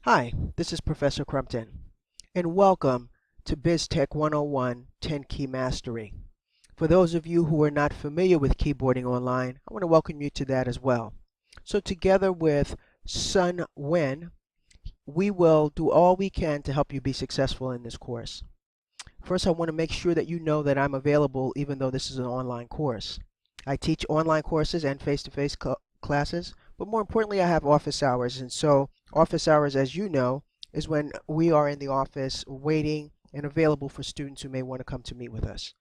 Hi, this is Professor Crumpton, and welcome to BizTech 101 10 Key Mastery. For those of you who are not familiar with keyboarding online, I want to welcome you to that as well. So together with Sun Wen, we will do all we can to help you be successful in this course. First, I want to make sure that you know that I'm available even though this is an online course. I teach online courses and face-to-face classes, but more importantly, I have office hours. And so office hours, as you know, is when we are in the office waiting and available for students who may want to come to meet with us.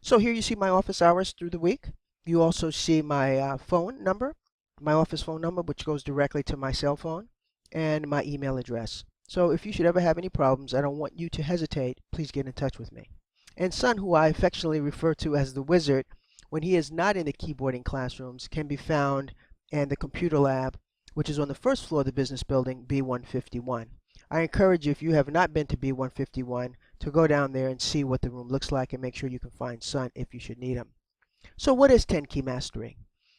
So here you see my office hours through the week. You also see my phone number, my office phone number, which goes directly to my cell phone, and my email address. So if you should ever have any problems, I don't want you to hesitate. Please get in touch with me. And Sun, who I affectionately refer to as the wizard, when he is not in the keyboarding classrooms, can be found in the computer lab, which is on the first floor of the business building, B151. I encourage you, if you have not been to B151, to go down there and see what the room looks like and make sure you can find Sun if you should need him. So what is 10 Key Mastery?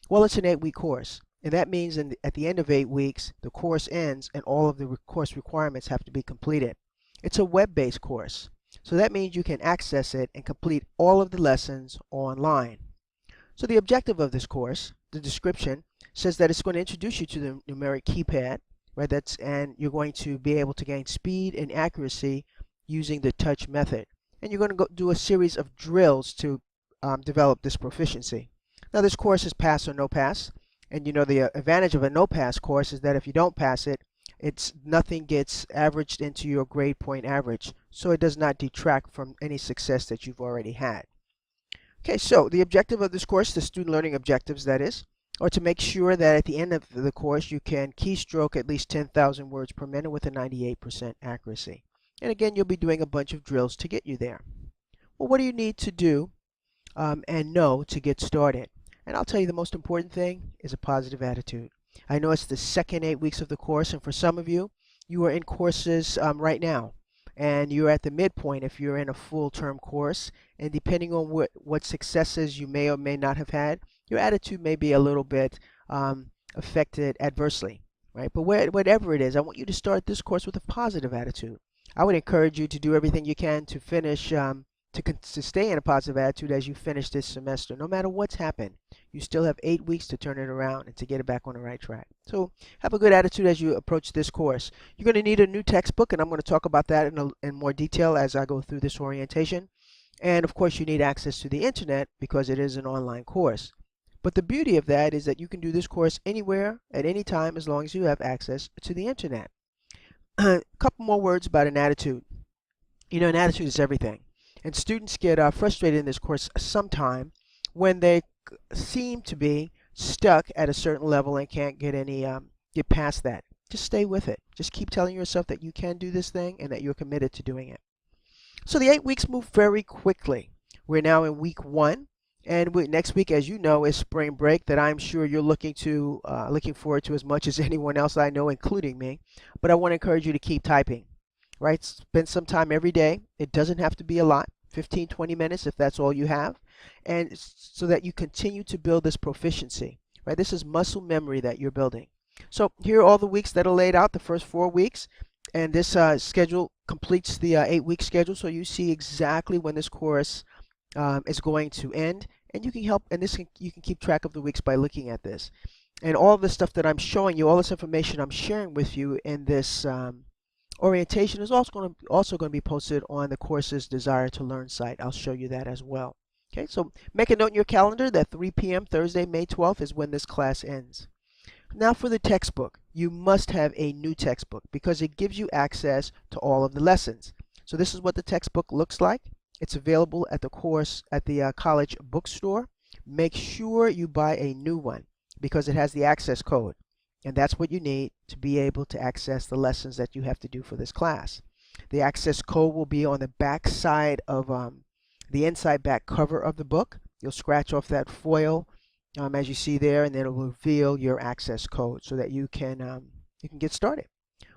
Well, it's an 8-week course. And that means at the end of 8 weeks, the course ends and all of the course requirements have to be completed. It's a web-based course. So that means you can access it and complete all of the lessons online. So the objective of this course, the description, says that it's going to introduce you to the numeric keypad, right? And you're going to be able to gain speed and accuracy using the touch method. And you're going to go do a series of drills to develop this proficiency. Now this course is pass or no pass. And you know the advantage of a no-pass course is that if you don't pass it, nothing gets averaged into your grade point average, so it does not detract from any success that you've already had. Okay, so the objective of this course, the student learning objectives that is, are to make sure that at the end of the course you can keystroke at least 10,000 words per minute with a 98% accuracy. And again, you'll be doing a bunch of drills to get you there. Well, what do you need to do and know to get started? And I'll tell you the most important thing is a positive attitude. I know it's the second 8 weeks of the course, and for some of you, you are in courses right now. And you're at the midpoint if you're in a full-term course. And depending on what successes you may or may not have had, your attitude may be a little bit affected adversely, right? But whatever it is, I want you to start this course with a positive attitude. I would encourage you to do everything you can to finish to stay in a positive attitude as you finish this semester. No matter what's happened, you still have 8 weeks to turn it around and to get it back on the right track. So have a good attitude as you approach this course. You're going to need a new textbook, and I'm going to talk about that in more detail as I go through this orientation. And of course, you need access to the internet because it is an online course. But the beauty of that is that you can do this course anywhere, at any time, as long as you have access to the internet. A couple more words about an attitude. You know, an attitude is everything. And students get frustrated in this course sometime when they seem to be stuck at a certain level and can't get past that. Just stay with it. Just keep telling yourself that you can do this thing and that you're committed to doing it. So the 8 weeks move very quickly. We're now in week 1, and next week, as you know, is spring break that I'm sure you're looking forward to as much as anyone else I know, including me. But I want to encourage you to keep typing. Right? Spend some time every day. It doesn't have to be a lot, 15, 20 minutes if that's all you have, and so that you continue to build this proficiency. Right? This is muscle memory that you're building. So here are all the weeks that are laid out, the first 4 weeks, and this schedule completes the 8-week schedule, so you see exactly when this course is going to end, and you can keep track of the weeks by looking at this. And all the stuff that I'm showing you, all this information I'm sharing with you in this orientation is also going to be posted on the course's Desire to Learn site. I'll show you that as well. Okay, so make a note in your calendar that 3 p.m. Thursday, May 12th is when this class ends. Now for the textbook. You must have a new textbook because it gives you access to all of the lessons. So this is what the textbook looks like. It's available at the college bookstore. Make sure you buy a new one because it has the access code. And that's what you need to be able to access the lessons that you have to do for this class. The access code will be on the back side of the inside back cover of the book. You'll scratch off that foil as you see there, and then it will reveal your access code so that you can get started.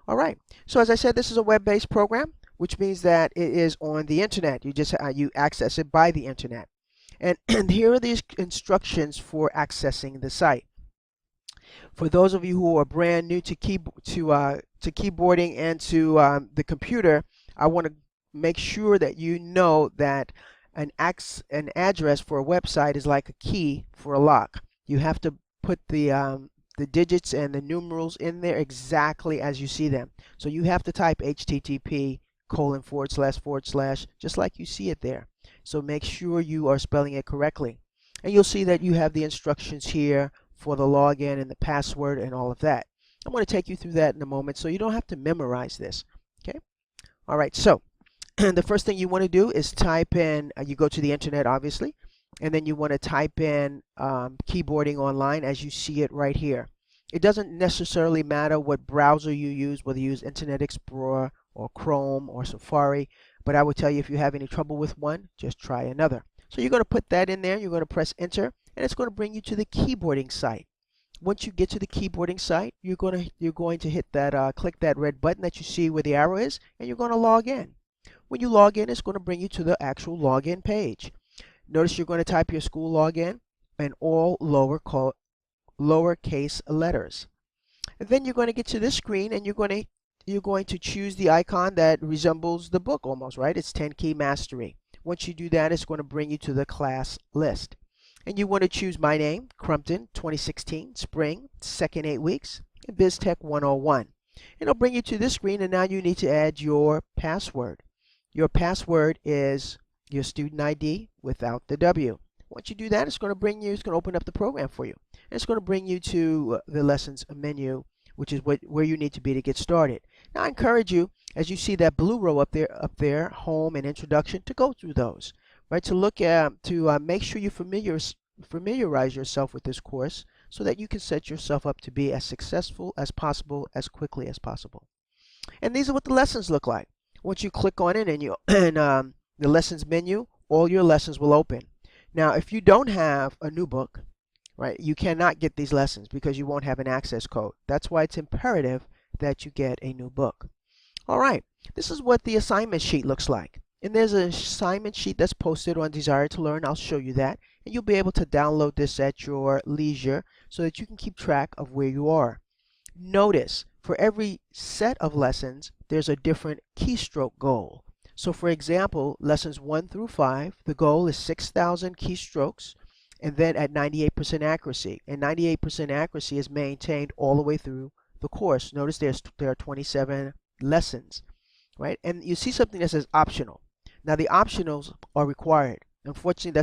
All right. So as I said, this is a web-based program, which means that it is on the internet. You access it by the internet. And here are these instructions for accessing the site. For those of you who are brand new to keyboarding and to the computer, I want to make sure that you know that an address for a website is like a key for a lock. You have to put the digits and the numerals in there exactly as you see them. So you have to type HTTP colon forward slash just like you see it there. So make sure you are spelling it correctly. And you'll see that you have the instructions here for the login and the password and all of that. I'm going to take you through that in a moment so you don't have to memorize this. Okay? All right, so the first thing you want to do is type in, you go to the internet obviously, and then you want to type in keyboarding online as you see it right here. It doesn't necessarily matter what browser you use, whether you use Internet Explorer or Chrome or Safari, but I would tell you if you have any trouble with one, just try another. So you're going to put that in there, you're going to press enter, and it's going to bring you to the keyboarding site. Once you get to the keyboarding site, you're going to hit that click that red button that you see where the arrow is, and you're going to log in. When you log in, it's going to bring you to the actual login page. Notice you're going to type your school login and all lowercase letters. And then you're going to get to this screen and you're going to choose the icon that resembles the book almost, right? It's 10 Key Mastery. Once you do that, it's going to bring you to the class list. And you want to choose my name, Crumpton, 2016, spring, second 8 weeks, and BizTech 101. It'll bring you to this screen, and now you need to add your password. Your password is your student ID without the W. Once you do that, it's going to open up the program for you. And it's going to bring you to the lessons menu, which is where you need to be to get started. Now I encourage you, as you see that blue row up there, home and introduction, to go through those, right? To look at, make sure you familiarize yourself with this course so that you can set yourself up to be as successful as possible, as quickly as possible. And these are what the lessons look like. Once you click on it and the lessons menu, all your lessons will open. Now, if you don't have a new book, right, you cannot get these lessons because you won't have an access code. That's why it's imperative that you get a new book. All right, this is what the assignment sheet looks like. And there's an assignment sheet that's posted on Desire to Learn. I'll show you that. And you'll be able to download this at your leisure so that you can keep track of where you are. Notice, for every set of lessons, there's a different keystroke goal. So for example, lessons 1 through 5, the goal is 6,000 keystrokes, and then at 98% accuracy. And 98% accuracy is maintained all the way through the course. Notice there are 27 lessons, right? And you see something that says optional. Now the optionals are required. Unfortunately,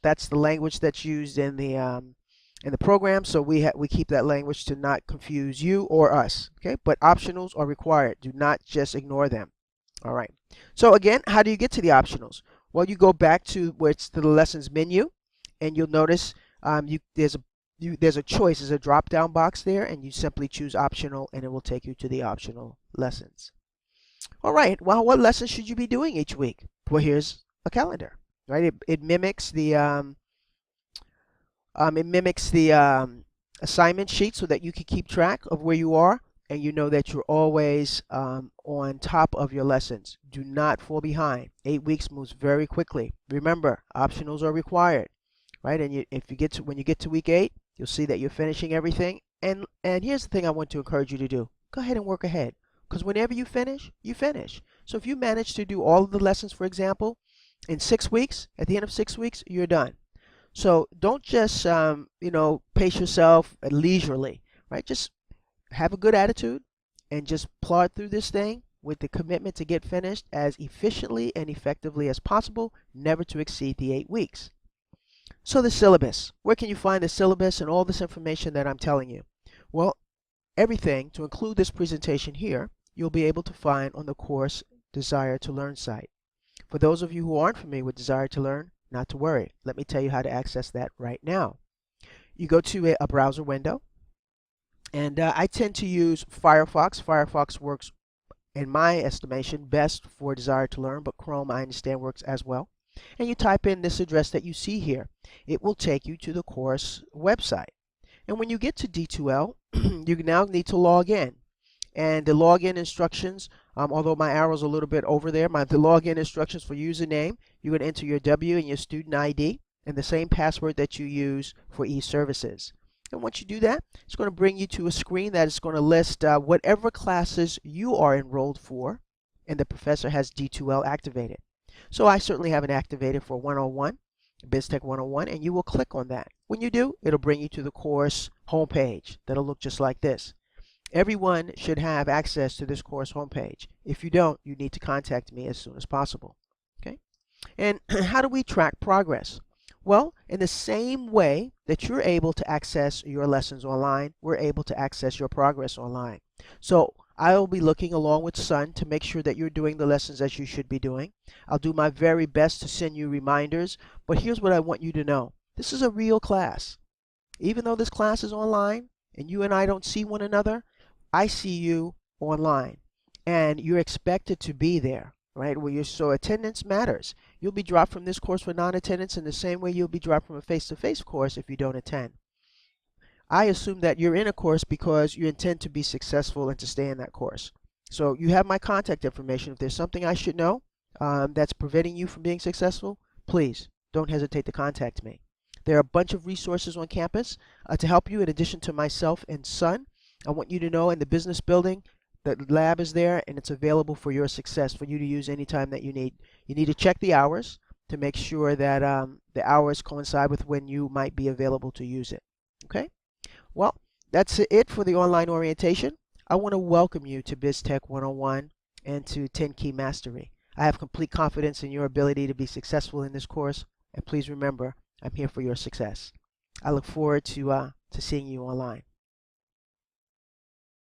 that's the language that's used in the program, so we keep that language to not confuse you or us. Okay, but optionals are required. Do not just ignore them. All right. So again, how do you get to the optionals? Well, you go back to where it's the lessons menu, and you'll notice there's a choice. There's a drop-down box there, and you simply choose optional, and it will take you to the optional lessons. All right. Well, what lessons should you be doing each week? Well, here's a calendar. Right. It mimics the assignment sheet so that you can keep track of where you are, and you know that you're always on top of your lessons. Do not fall behind. 8 weeks moves very quickly. Remember, optionals are required, right? And when you get to week 8, you'll see that you're finishing everything. And here's the thing I want to encourage you to do. Go ahead and work ahead, because whenever you finish, you finish. So if you manage to do all of the lessons, for example, in 6 weeks, at the end of 6 weeks, you're done. So don't just pace yourself leisurely, right? Just have a good attitude and just plod through this thing with the commitment to get finished as efficiently and effectively as possible, never to exceed the 8 weeks. So the syllabus. Where can you find the syllabus and all this information that I'm telling you? Well, everything, to include this presentation here, you'll be able to find on the course Desire to Learn site. For those of you who aren't familiar with Desire to Learn, not to worry. Let me tell you how to access that right now. You go to a browser window, and I tend to use Firefox. Firefox works, in my estimation, best for Desire to Learn, but Chrome, I understand, works as well. And you type in this address that you see here. It will take you to the course website. And when you get to D2L, you now need to log in. And the login instructions, although my arrow's a little bit over there, the login instructions for username, you're going to enter your W and your student ID and the same password that you use for e-services. And once you do that, it's going to bring you to a screen that is going to list whatever classes you are enrolled for, and the professor has D2L activated. So I certainly have it activated for 101, BizTech 101, and you will click on that. When you do, it'll bring you to the course homepage. That'll look just like this. Everyone should have access to this course homepage. If you don't, you need to contact me as soon as possible. Okay? And how do we track progress? Well, in the same way that you're able to access your lessons online, we're able to access your progress online. So I'll be looking along with Sun to make sure that you're doing the lessons as you should be doing. I'll do my very best to send you reminders, but here's what I want you to know. This is a real class. Even though this class is online and you and I don't see one another, I see you online and you're expected to be there, right? So attendance matters. You'll be dropped from this course for non-attendance in the same way you'll be dropped from a face-to-face course if you don't attend. I assume that you're in a course because you intend to be successful and to stay in that course. So you have my contact information. If there's something I should know that's preventing you from being successful, please don't hesitate to contact me. There are a bunch of resources on campus to help you in addition to myself and Sun. I want you to know in the business building, the lab is there and it's available for your success, for you to use anytime that you need. You need to check the hours to make sure that the hours coincide with when you might be available to use it. Okay? Well, that's it for the online orientation. I want to welcome you to BizTech 101 and to 10 Key Mastery. I have complete confidence in your ability to be successful in this course, and please remember, I'm here for your success. I look forward to seeing you online.